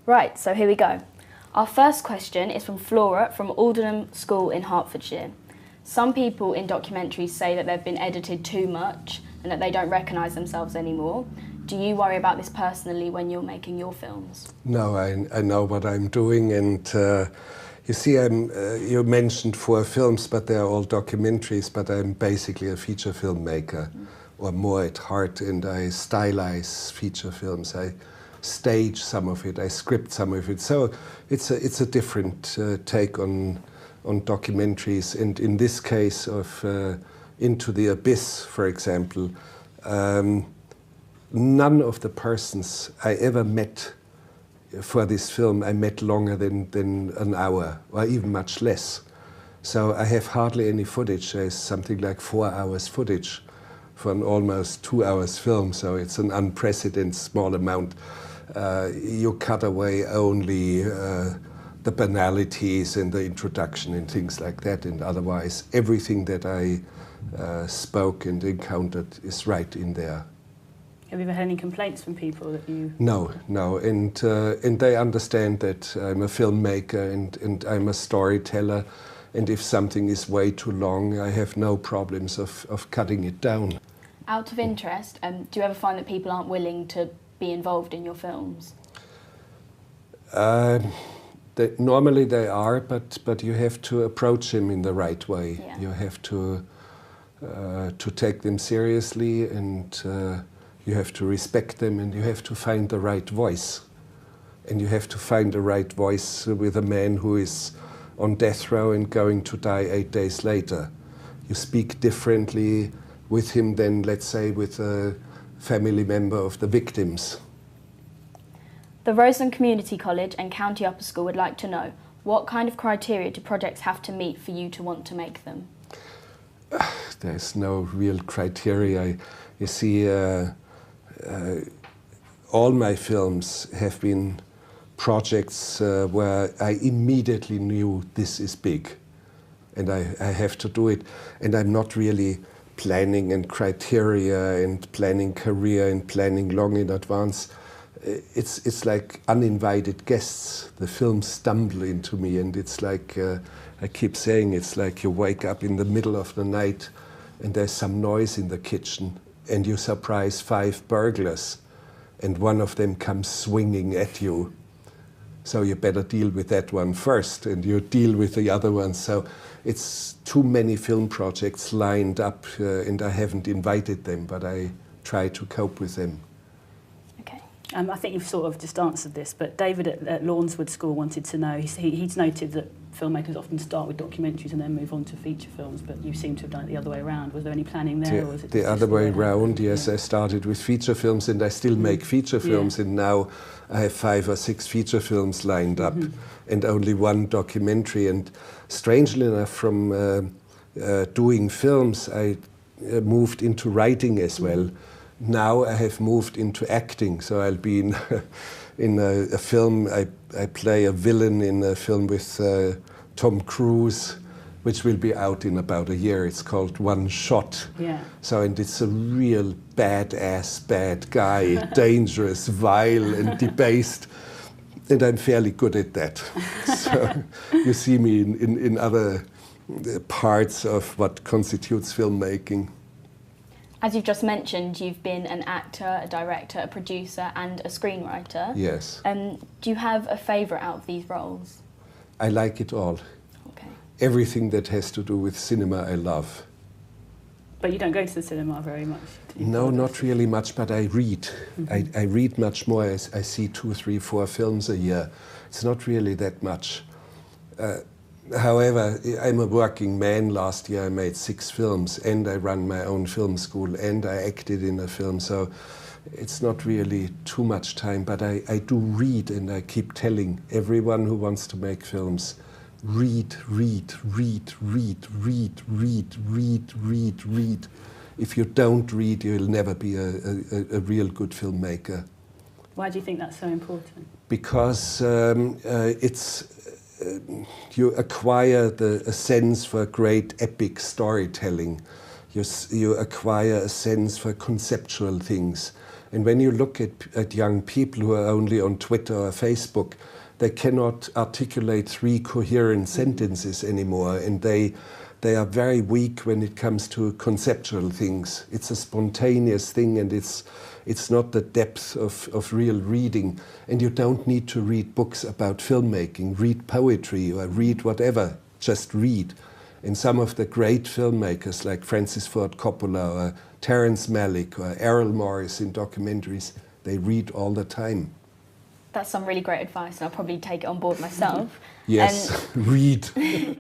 Right, so here we go. Our first question is from Flora from Aldenham School in Hertfordshire. Some people in documentaries say that they've been edited too much and that they don't recognise themselves anymore. Do you worry about this personally when you're making your films? No, I know what I'm doing, and you see, you mentioned 4 films, but they're all documentaries, but I'm basically a feature filmmaker, or more at heart, and I stylize feature films. I stage some of it, I script some of it. So it's a different take on documentaries, and in this case of Into the Abyss, for example, none of the persons I ever met for this film I met longer than an hour, or even much less. So I have hardly any footage. There's something like 4 hours footage for an almost 2 hours film, so it's an unprecedented small amount. You cut away only the banalities and the introduction and things like that, and otherwise everything that I spoke and encountered is right in there. Have you ever had any complaints from people that you... No, and they understand that I'm a filmmaker and I'm a storyteller, and if something is way too long, I have no problems of cutting it down. Out of interest, do you ever find that people aren't willing to be involved in your films? Normally they are, but you have to approach them in the right way. Yeah. You have to take them seriously, and you have to respect them, and you have to find the right voice. And you have to find the right voice with a man who is on death row and going to die 8 days later. You speak differently with him than, let's say, with a family member of the victims. The Roseland Community College and County Upper School would like to know, what kind of criteria do projects have to meet for you to want to make them? There's no real criteria. You see, all my films have been projects where I immediately knew this is big, and I have to do it. And I'm not really planning and criteria and planning career and planning long in advance. It's like uninvited guests. The films stumble into me, and it's like, I keep saying, it's like you wake up in the middle of the night and there's some noise in the kitchen, and you surprise 5 burglars, and one of them comes swinging at you. So you better deal with that one first, and you deal with the other one. So it's too many film projects lined up, and I haven't invited them, but I try to cope with them. Okay. I think you've sort of just answered this, but David at Lawnswood School wanted to know, he's noted that filmmakers often start with documentaries and then move on to feature films, but you seem to have done it the other way around. Was there any planning there? Or was it the other way around, yes. Yeah. I started with feature films, and I still make feature films, and now I have 5 or 6 feature films lined up, and only 1 documentary. And strangely enough, from doing films, I moved into writing as well. Now I have moved into acting, so I'll be in a film. I play a villain in a film with Tom Cruise, which will be out in about a year. It's called One Shot. Yeah. So, and it's a real badass bad guy, dangerous, vile, and debased. And I'm fairly good at that. So you see me in other parts of what constitutes filmmaking. As you've just mentioned, you've been an actor, a director, a producer, and a screenwriter. Yes. Do you have a favourite out of these roles? I like it all. Okay. Everything that has to do with cinema, I love. But you don't go to the cinema very much? No, not really much, but I read. I read much more. I see 2, 3, 4 films a year. It's not really that much. However, I'm a working man. Last year I made 6 films, and I run my own film school, and I acted in a film, so it's not really too much time, but I do read, and I keep telling everyone who wants to make films, read, read, read, read, read, read, read, read, read. If you don't read, you'll never be a real good filmmaker. Why do you think that's so important? Because you acquire a sense for great epic storytelling. You acquire a sense for conceptual things. And when you look at young people who are only on Twitter or Facebook, they cannot articulate 3 coherent sentences anymore, and they are very weak when it comes to conceptual things. It's a spontaneous thing, and it's not the depth of real reading. And you don't need to read books about filmmaking, read poetry or read whatever, just read. And some of the great filmmakers like Francis Ford Coppola or Terrence Malick or Errol Morris in documentaries, they read all the time. That's some really great advice, and I'll probably take it on board myself. Yes, read.